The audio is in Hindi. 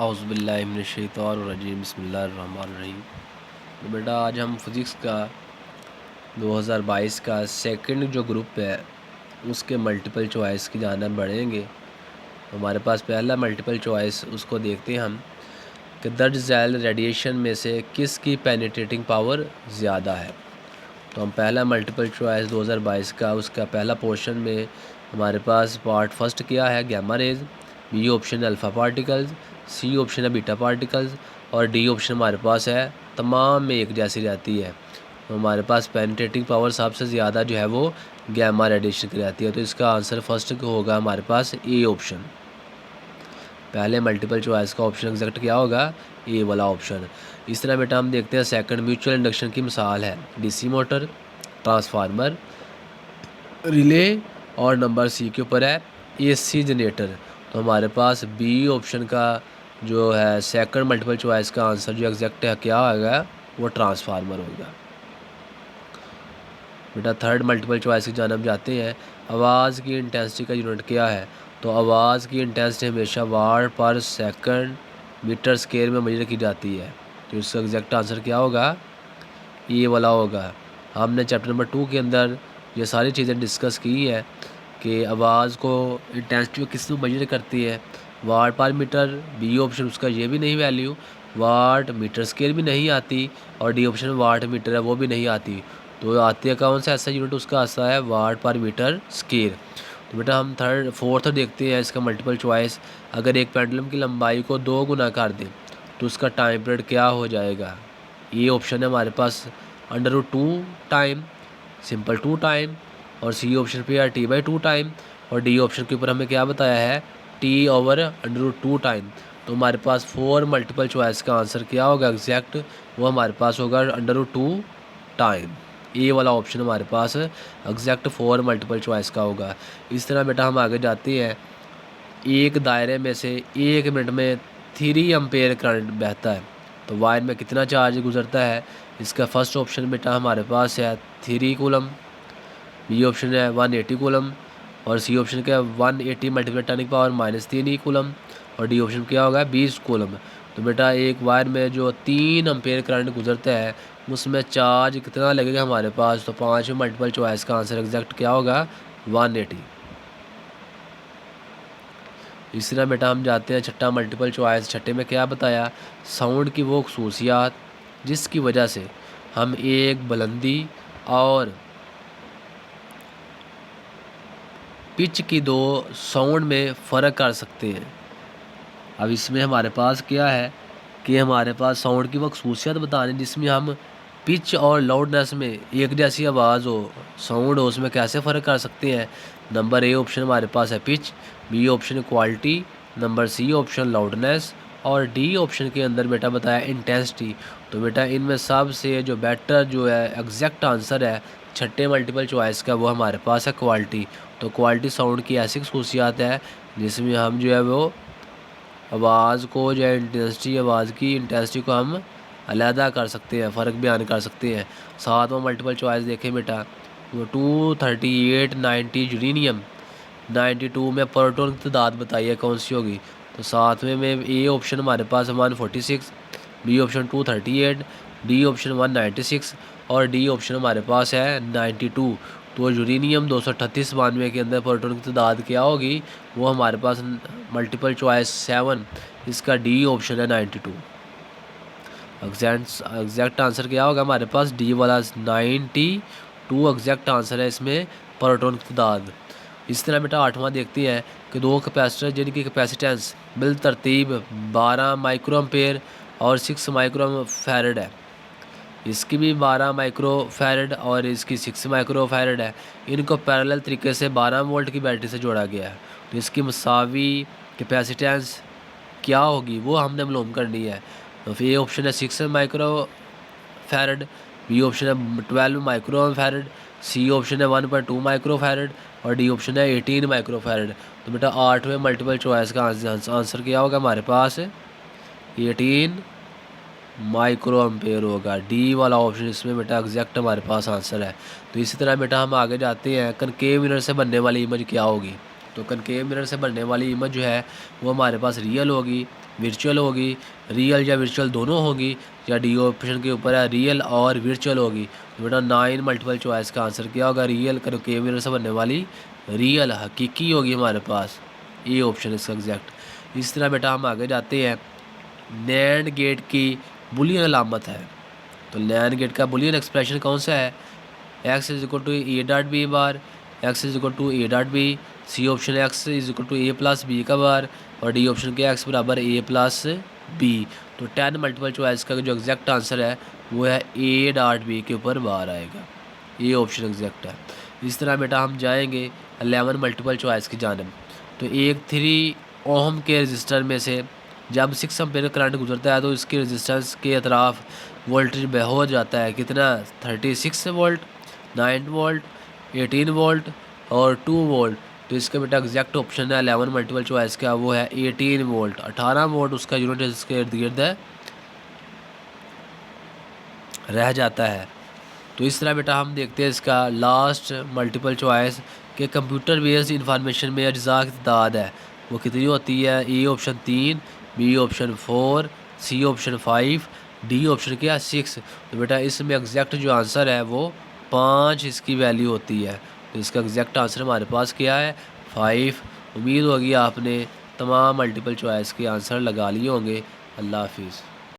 औज़ुबिल्लाहि मिनश्शैतानिर्रजीम बिस्मिल्लाहिर्रहमानिर्रहीम। तो बेटा आज हम फ़िज़िक्स का 2022 का सेकंड जो ग्रुप है उसके मल्टीपल चॉइस की जानिब बढ़ेंगे। तो हमारे पास पहला मल्टीपल चॉइस उसको देखते हैं हम कि दर्ज झैल रेडिएशन में से किसकी पेनिट्रेटिंग पावर ज़्यादा है। तो हम पहला मल्टीपल चॉइस 2022 का उसका पहला पोर्शन में हमारे पास पार्ट फर्स्ट क्या है, गैमा रेज। बी ऑप्शन है अल्फ़ा पार्टिकल्स, सी ऑप्शन है बीटा पार्टिकल्स और डी ऑप्शन हमारे पास है तमाम में एक जैसी रहती है। तो हमारे पास पेनिट्रेटिंग पावर सबसे ज़्यादा जो है वो गैमा रेडिएशन की रहती है। तो इसका आंसर फर्स्ट होगा हमारे पास ए ऑप्शन। पहले मल्टीपल चॉइस का ऑप्शन एग्जैक्ट क्या होगा, ए वाला ऑप्शन। इस तरह बेटा हम देखते हैं सेकंड म्यूचुअल इंडक्शन की मिसाल है डीसी मोटर, ट्रांसफार्मर, रिले और नंबर सी के ऊपर है एसी जनरेटर। तो हमारे पास बी ऑप्शन का जो है सेकंड मल्टीपल चॉइस का आंसर जो एग्जैक्ट है क्या होगा, वो ट्रांसफार्मर होगा। बेटा थर्ड मल्टीपल चॉइस की जानब जाते हैं। आवाज़ की इंटेंसिटी का यूनिट क्या है। तो आवाज़ की इंटेंसिटी हमेशा वाट पर सेकंड मीटर स्क्वायर में मेजर की जाती है। तो इसका एग्जैक्ट आंसर क्या होगा, ये वाला होगा। हमने चैप्टर नंबर 2 के अंदर ये सारी चीज़ें डिस्कस की है कि आवाज़ को इंटेंसिटी किस में मेजर करती है, वाट पर मीटर। बी ऑप्शन उसका ये भी नहीं वैल्यू, वाट मीटर स्क्वायर भी नहीं आती और डी ऑप्शन वाट मीटर है वो भी नहीं आती। तो आती है कौन सा ऐसा यूनिट, उसका आता है वाट पर मीटर स्क्वायर। तो बेटा हम फोर्थ देखते हैं इसका मल्टीपल चॉइस। अगर एक पेंडुलम की लंबाई को 2 गुना कर दें तो उसका टाइम पीरियड क्या हो जाएगा। ये ऑप्शन है हमारे पास √2 टाइम, सिंपल 2 टाइम और सी ऑप्शन पे है T/2 टाइम और डी ऑप्शन के ऊपर हमें क्या बताया है T/√2 टाइम। तो हमारे पास 4 मल्टीपल चॉइस का आंसर क्या होगा एग्जैक्ट, वो हमारे पास होगा √2 टाइम। ए वाला ऑप्शन हमारे पास एग्जैक्ट 4 मल्टीपल चॉइस का होगा। इस तरह बेटा हम आगे जाते हैं। एक दायरे में से 1 मिनट में 3 एम्पेयर करंट बहता है तो वायर में कितना चार्ज गुजरता है। इसका फर्स्ट ऑप्शन बेटा हमारे पास है 3 कूलम, बी ऑप्शन है 180 कूलम और सी ऑप्शन क्या है 180 मल्टीप्लाई 10⁻³ कूलम और डी ऑप्शन क्या होगा 20 कूलम। तो बेटा एक वायर में जो 3 एम्पेयर करंट गुजरता है उसमें चार्ज कितना लगेगा हमारे पास। तो 5 मल्टीपल चॉइस का आंसर एग्जैक्ट क्या होगा 180। इस तरह बेटा हम जाते हैं छठा मल्टीपल चॉइस। छठे में क्या बताया, साउंड की वो खसूसियात जिसकी वजह से हम एक बुलंदी और पिच की दो साउंड में फ़र्क कर सकते हैं। अब इसमें हमारे पास क्या है कि हमारे पास साउंड की वो खसूसियात बताने जिसमें हम पिच और लाउडनेस में एक जैसी आवाज़ हो, साउंड हो, उसमें कैसे फ़र्क कर सकते हैं। नंबर ए ऑप्शन हमारे पास है pitch, B option quality, number C option loudness और डी ऑप्शन के अंदर बेटा बताया इंटेंसिटी। तो बेटा इनमें सबसे जो बेटर जो है एग्जैक्ट आंसर है छठे मल्टीपल चॉइस का, वो हमारे पास है क्वालिटी। तो क्वालिटी साउंड की ऐसी खसूसियात है जिसमें हम जो है वो आवाज़ को जो है इंटेंसिटी, आवाज़ की इंटेंसिटी को हम अलहदा कर सकते हैं, फ़र्क बयान कर सकते हैं। सातवां मल्टीपल चॉइस देखें बेटा, वो 238 90 यूरेनियम 92 में प्रोटॉन की तादाद बताइए कौन सी होगी। तो सातवें में ए ऑप्शन हमारे पास 146, बी ऑप्शन 238, डी ऑप्शन 196 और डी ऑप्शन हमारे पास है 92। तो यूरेनियम 238 के अंदर प्रोटॉन की तादाद क्या होगी, वो हमारे पास मल्टीपल चॉइस 7, इसका डी ऑप्शन है 92। एग्जैक्ट आंसर क्या होगा हमारे पास डी वाला 92 एग्जैक्ट आंसर है इसमें प्रोटॉन की तादाद। इस तरह बेटा आठवां देखते हैं कि दो कैपेसिटर जिनकी कैपेसिटेंस बिल तरतीब 12 माइक्रो एम्पेयर और 6 माइक्रो फैरड है। इसकी भी 12 माइक्रो फैरड और इसकी 6 माइक्रो फैरड है। इनको पैरेलल तरीके से 12 वोल्ट की बैटरी से जोड़ा गया है। तो इसकी मसावी कैपेसिटेंस क्या होगी वो हमने मालूम करनी है। तो फिर ये ऑप्शन है 6 माइक्रो फैरड, बी ऑप्शन है 12 माइक्रो फैरड, सी ऑप्शन है 1.2 माइक्रो फैरड और डी ऑप्शन है 18 माइक्रो फैरड। तो बेटा आठवें मल्टीपल चॉइस का आंसर क्या होगा हमारे पास 18 माइक्रो एम्पेयर होगा। डी वाला ऑप्शन इसमें बेटा एग्जैक्ट हमारे पास आंसर है। तो इसी तरह बेटा हम आगे जाते हैं कनकेव मिरर से बनने वाली इमेज क्या होगी। तो कनकेव मिरर से बनने वाली इमेज जो है वो हमारे पास रियल होगी। वर्चुअल होगी, रियल या वर्चुअल दोनों होगी, या डी ऑप्शन के ऊपर है रियल और वर्चुअल होगी। तो बेटा 9 मल्टीपल चॉइस का आंसर क्या होगा, रियल करो के में से बनने वाली रियल हकीकी होगी हमारे पास, ये ऑप्शन इसका एग्जैक्ट। इस तरह बेटा हम आगे जाते हैं। नैंड गेट की बुलियन अलामत है, तो नैंड गेट का बुलियन एक्सप्रेशन कौन सा है, X is equal to A dot B bar, X is equal to A dot B, C option X is equal to A plus B का बार, और डी ऑप्शन के एक्स बराबर ए प्लस बी। तो 10 मल्टीपल चॉइस का जो एग्जैक्ट आंसर है वो है ए डॉट बी के ऊपर बार आएगा, ये ऑप्शन एग्जैक्ट है। इस तरह बेटा हम जाएंगे 11 मल्टीपल चॉइस की जानब। तो एक 3 ओम के रजिस्टर में से जब 6 एम्पीयर करंट गुजरता है तो इसके रेजिस्टेंस के अतराफ वोल्टेज बह हो जाता है कितना, 36 वोल्ट, 9 वोल्ट, 18 वोल्ट और 2 वोल्ट। तो इसका बेटा एग्जैक्ट ऑप्शन है 11 मल्टीपल चॉइस का, वो है 18 वोल्ट। 18 वोल्ट उसका यूनिट इसके इर्द गिर्द रह जाता है। तो इस तरह बेटा हम देखते हैं इसका लास्ट मल्टीपल चॉइस के कंप्यूटर बेस्ड इंफॉर्मेशन में अज्जा की तादाद है वो कितनी होती है, A option 3, B option 4, C option 5, D option क्या 6। तो बेटा इसमें एग्जैक्ट जो आंसर है वो 5 इसकी वैल्यू होती है। तो इसका एग्जैक्ट आंसर हमारे पास क्या है 5। उम्मीद होगी आपने तमाम मल्टीपल चॉइस के आंसर लगा लिए होंगे। अल्लाह हाफिज़।